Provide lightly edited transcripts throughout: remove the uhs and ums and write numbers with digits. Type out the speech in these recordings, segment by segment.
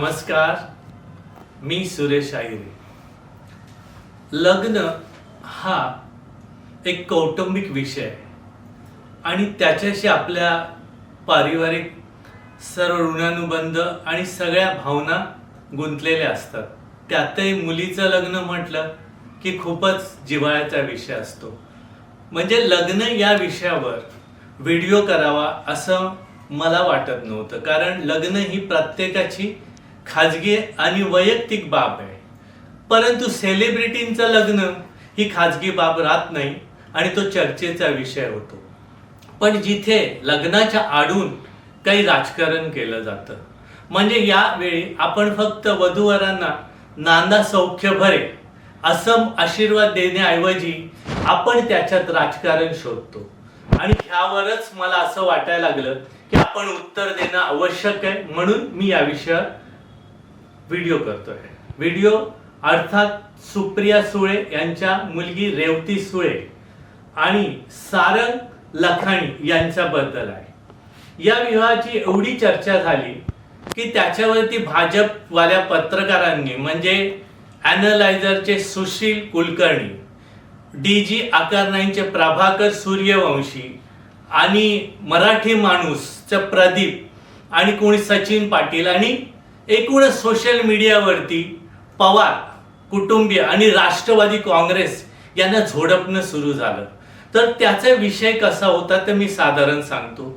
नमस्कार, मी सुरेश आईरे. लग्न हा एक कौटुंबिक विषय आहे आणि त्याच्याशी आपल्या पारिवारिक सर्व ऋणानुबंध आणि सगळ्या भावना गुंतलेल्या असतात. त्यातही मुलीचं लग्न म्हटलं की खूपच जिव्हाळ्याचा विषय असतो. म्हणजे लग्न या विषयावर व्हिडिओ करावा असं मला वाटत नव्हतं, कारण लग्न ही प्रत्येकाची खाजगी आणि वैयक्तिक बाब आहे. परंतु सेलिब्रिटींचं लग्न ही खाजगी बाब राहत नाही आणि तो चर्चेचा विषय होतो. पण जिथे लग्नाच्या आडून काही राजकारण केलं जातं, म्हणजे यावेळी आपण फक्त वधूवरांना नांदा सौख्य भरे असं आशीर्वाद देण्याऐवजी आपण त्याच्यात राजकारण शोधतो. आणि ह्यावरच मला असं वाटायला लागलं की आपण उत्तर देणं आवश्यक आहे, म्हणून मी या विषयावर व्हिडिओ करतोय. व्हिडिओ अर्थात सुप्रिया सुळे यांच्या मुलगी रेवती सुळे आणि सारंग लखानी यांच्याबद्दल आहे. या विवाहाची एवढी चर्चा झाली की त्याच्यावरती भाजपवाल्या पत्रकारांनी, म्हणजे अॅनालायझरचे सुशील कुलकर्णी, DG आकार9चे प्रभाकर सूर्यवंशी आणि मराठी माणूसचे प्रदीप आणि कोणी सचिन पाटील आणि एकूणच सोशल मीडियावरती पवार कुटुंबीय आणि राष्ट्रवादी काँग्रेस यांना झोडपणं सुरू झालं. तर त्याचा विषय कसा होता ते मी साधारण सांगतो.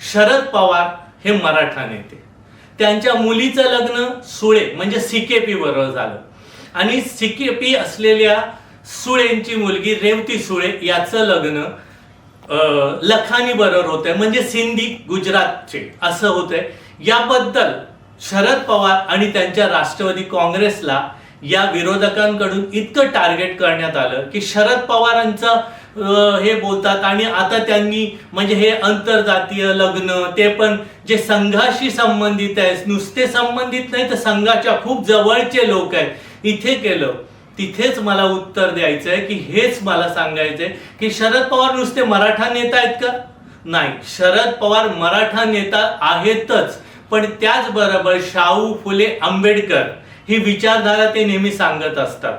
शरद पवार हे मराठा नेते, त्यांच्या मुलीचं लग्न सुळे म्हणजे CKP बरोबर झालं आणि CKP असलेल्या सुळेंची मुलगी रेवती सुळे याचं लग्न लखानी बरोबर होतंय, म्हणजे सिंधी गुजरातचे असं होतंय. याबद्दल शरद पवार आणि त्यांच्या राष्ट्रवादी काँग्रेसला या विरोधकांकडून इतकं टार्गेट करण्यात आलं की शरद पवारांचं हे बोलतात आणि आता त्यांनी म्हणजे हे आंतरजातीय लग्न ते पण जे संघाशी संबंधित आहे, नुसते संबंधित नाही तर संघाच्या खूप जवळचे लोक आहेत इथे केलं. तिथेच मला उत्तर द्यायचंय की हेच मला सांगायचंय की शरद पवार नुसते मराठा नेता आहेत का? नाही, शरद पवार मराठा नेता आहेतच, पण त्याचबरोबर शाहू फुले आंबेडकर ही विचारधारा ते नेहमी सांगत असतात.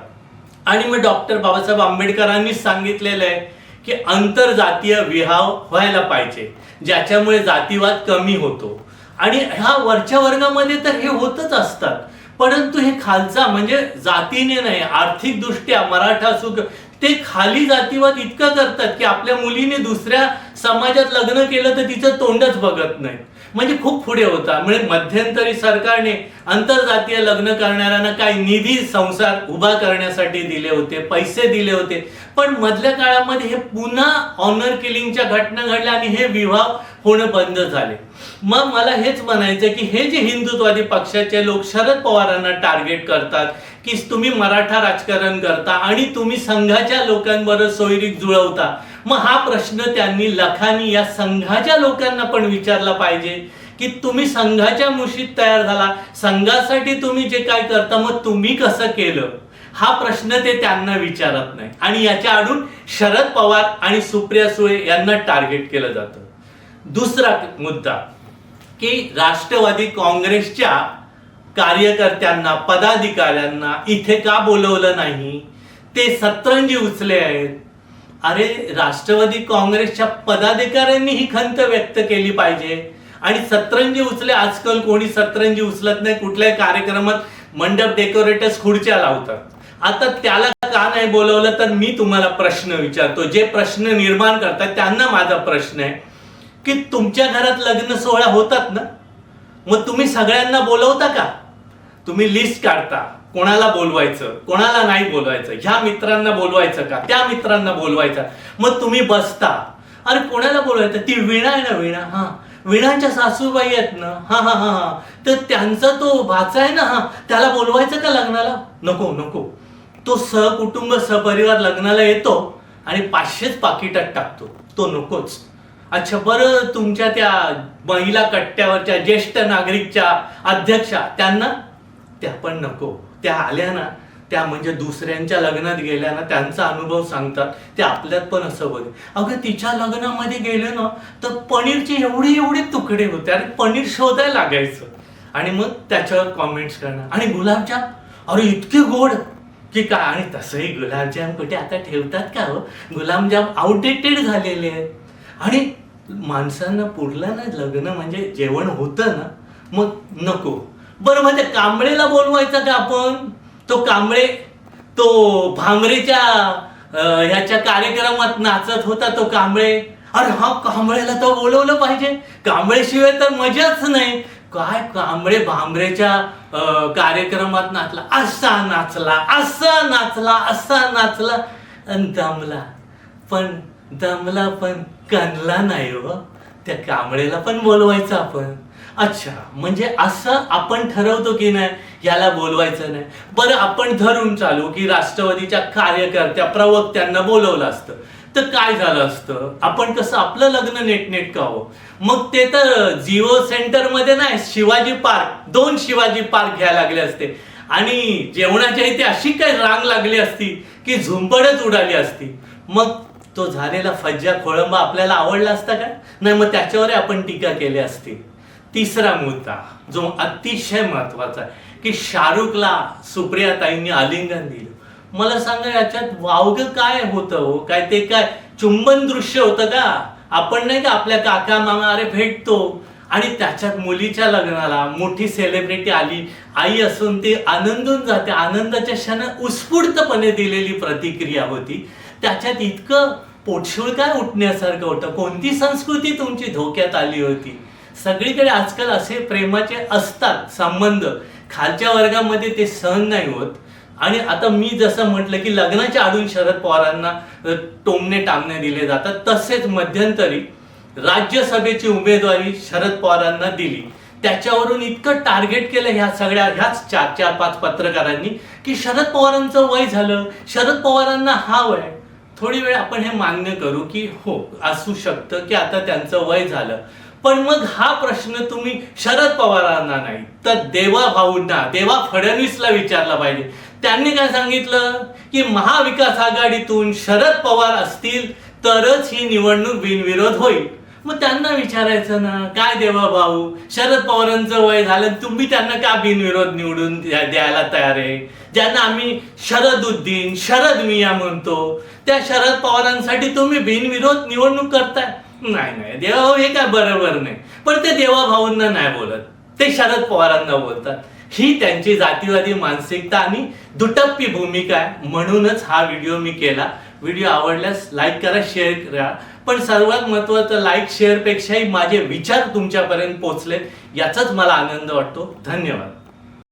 आणि मग डॉक्टर बाबासाहेब आंबेडकरांनीच सांगितलेलं आहे की आंतरजातीय विवाह व्हायला पाहिजे, ज्याच्यामुळे जातीवाद कमी होतो. आणि ह्या वरच्या वर्गामध्ये तर हे होतच असतात, परंतु हे खालचा म्हणजे जातीने नाही, आर्थिक दृष्ट्या मराठा असू ते खाली जातीवाद इतकं करतात की आपल्या मुलीने दुसऱ्या समाजात लग्न केलं तर तिचं तोंडच बघत नाही. म्हणजे खूप पुढे होता. म्हणजे मध्यंतरी सरकारने आंतरजातीय लग्न करणाऱ्यांना काही निधी संसार उभा करण्यासाठी दिले होते, पैसे दिले होते, पण मधल्या काळामध्ये हे पुन्हा ऑनर किलिंगच्या घटना घडल्या आणि हे विवाह होणं बंद झाले. मग मला हेच म्हणायचं की हे जे हिंदुत्ववादी पक्षाचे लोक शरद पवारांना टार्गेट करतात की तुम्ही मराठा राजकारण करता आणि तुम्ही संघाच्या लोकांबरोबर सोयरीक जुळवता, मग हा प्रश्न त्यांनी लखानी या संघाच्या लोकांना पण विचारला पाहिजे की तुम्ही संघाच्या मुशीत तयार झाला, संघासाठी तुम्ही जे काय करता मग तुम्ही कसं केलं, हा प्रश्न ते त्यांना विचारत नाही. आणि याच्या आडून शरद पवार आणि सुप्रिया सुळे यांना टार्गेट केलं जातं. दुसरा मुद्दा की राष्ट्रवादी काँग्रेसच्या कार्यकर्त्यांना पदाधिकाऱ्यांना इथे का बोलवलं नाही, ते सतरंजी उचले आहेत. अरे, राष्ट्रवादी काँग्रेसच्या पदाधिकाऱ्यांनी ही खंत व्यक्त केली पाहिजे. आणि सतरंजी उचले, आजकाल कोणी सतरंजी उचलत नाही. कुठल्याही कार्यक्रमात मंडप डेकोरेटर्स खुर्च्या लावतात. आता त्याला का नाही बोलवलं, तर मी तुम्हाला प्रश्न विचारतो, जे प्रश्न निर्माण करतात त्यांना माझा प्रश्न आहे की तुमच्या घरात लग्न सोहळा होतात ना, मग तुम्ही सगळ्यांना बोलवता का? तुम्ही लिस्ट काढता, कोणाला बोलवायचं कोणाला नाही बोलवायचं, ह्या मित्रांना बोलवायचं का त्या मित्रांना बोलवायचं, मग तुम्ही बसता. अरे कोणाला बोलवायचं? ती वीणा आहे ना, वीणा, हा वीणाच्या सासूबाई आहेत ना, हा हा हा तर त्यांचा तो भाचा आहे ना, हा त्याला बोलवायचं का लग्नाला? नको नको. तो सहकुटुंब सहपरिवार लग्नाला येतो आणि 500च पाकिटात टाकतो, तो नकोच. अच्छा बरं, तुमच्या त्या महिला कट्ट्यावरच्या ज्येष्ठ नागरिकच्या अध्यक्षा त्यांना, त्या पण नको. त्या आल्या ना, त्या म्हणजे दुसऱ्यांच्या लग्नात गेल्या ना, त्यांचा अनुभव सांगतात, ते आपल्यात पण असं बघ. अगं तिच्या लग्नामध्ये गेले ना तर पनीरचे एवढे एवढे तुकडे होते, आणि पनीर शोधायला लागायचं. आणि मग त्याच्यावर कॉमेंट्स करणं. आणि गुलाबजाम अरे इतके गोड की काय. आणि तसंही गुलाबजाम कुठे आता ठेवतात का हो, गुलाबजाम आउटडेटेड झालेले आहेत. आणि माणसांना पुरलं ना लग्न म्हणजे जेवण होतं ना, मग नको. बरं मग त्या कांबळेला बोलवायचं का आपण. तो कांबळे तो भांगरेच्या ह्याच्या कार्यक्रमात नाचत होता तो कांबळे. अरे हा कांबळेला तर बोलवलं पाहिजे, कांबळेशिवाय तर मजाच नाही. काय कांबळे भांगरेच्या कार्यक्रमात नाचला, असा नाचला असा नाचला असा नाचला आणि दमला पण कणला नाही हो. त्या कांबळेला पण बोलवायचं आपण. अच्छा, म्हणजे असं आपण ठरवतो की नाही याला बोलवायचं नाही. बरं आपण धरून चालू की राष्ट्रवादीच्या कार्यकर्त्या प्रवक्त्यांना बोलवलं असतं तर काय झालं असतं. आपण कसं आपलं लग्न नेटनेटकं हवं. मग ते तर जिओ सेंटर मध्ये नाही, शिवाजी पार्क 2 शिवाजी पार्क घ्यायला लागले असते. आणि जेवणाच्या इथे अशी काही रांग लागली असती की झुंबडच उडाली असती. मग तो झालेला फज्जा खोळंबा आपल्याला आवडला असता का नाही. मग त्याच्यावर आपण टीका केली असती. तिसरा मुद्दा जो अतिशय महत्वाचा आहे की शाहरुखला सुप्रियाताईंनी आलिंगन दिलं. मला सांगा याच्यात वावगं काय होतं हो. काय ते काय चुंबन दृश्य होतं का. आपण नाही का आपल्या काका मामा अरे भेटतो आणि त्याच्यात मुलीच्या लग्नाला मोठी सेलिब्रिटी आली, आई असून ती आनंदून जाते. आनंदाच्या क्षणात उत्स्फूर्तपणे दिलेली प्रतिक्रिया होती. त्याच्यात इतकं पोटशूळ काय उठण्यासारखं होतं. कोणती संस्कृती तुमची धोक्यात आली होती. सगळीकडे आजकाल असे प्रेमाचे असतात संबंध, खालच्या वर्गामध्ये ते सहन नाही होत. आणि आता मी जसं म्हटलं की लग्नाच्या आडून शरद पवारांना टोमणे टामणे दिले जातात, तसेच मध्यंतरी राज्यसभेची उमेदवारी शरद पवारांना दिली. त्याच्यावरून इतकं टार्गेट केलं ह्याच 4-5 पत्रकारांनी की शरद पवारांचं वय झालं, शरद पवारांना हा वय. थोडी वेळ आपण हे मान्य करू की हो असू शकतं की आता त्यांचं वय झालं. पण मग हा प्रश्न तुम्ही शरद पवारांना नाही तर देवा भाऊंना, देवा फडणवीसला विचारला पाहिजे. त्यांनी काय सांगितलं की महाविकास आघाडीतून शरद पवार असतील तरच ही निवडणूक बिनविरोध होईल. मग त्यांना विचारायचं ना, काय देवा भाऊ शरद पवारांचं वय झालं तुम्ही त्यांना का बिनविरोध निवडून द्यायला तयार आहे. ज्यांना आम्ही शरदुद्दीन शरद मिया म्हणतो त्या शरद पवारांसाठी तुम्ही बिनविरोध निवडणूक करताय. नाही देवाभाऊ हे काय बरोबर नाही. पण ते देवाभाऊंना नाही बोलत, ते शरद पवारांना बोलतात. ही त्यांची जातीवादी मानसिकता आणि दुटप्पी भूमिका आहे. म्हणूनच हा व्हिडिओ मी केला. व्हिडिओ आवडल्यास लाईक करा, शेअर करा. पण सर्वात महत्त्वाचं लाईक शेअर पेक्षाही माझे विचार तुमच्यापर्यंत पोहोचले याचाच मला आनंद वाटतो. धन्यवाद.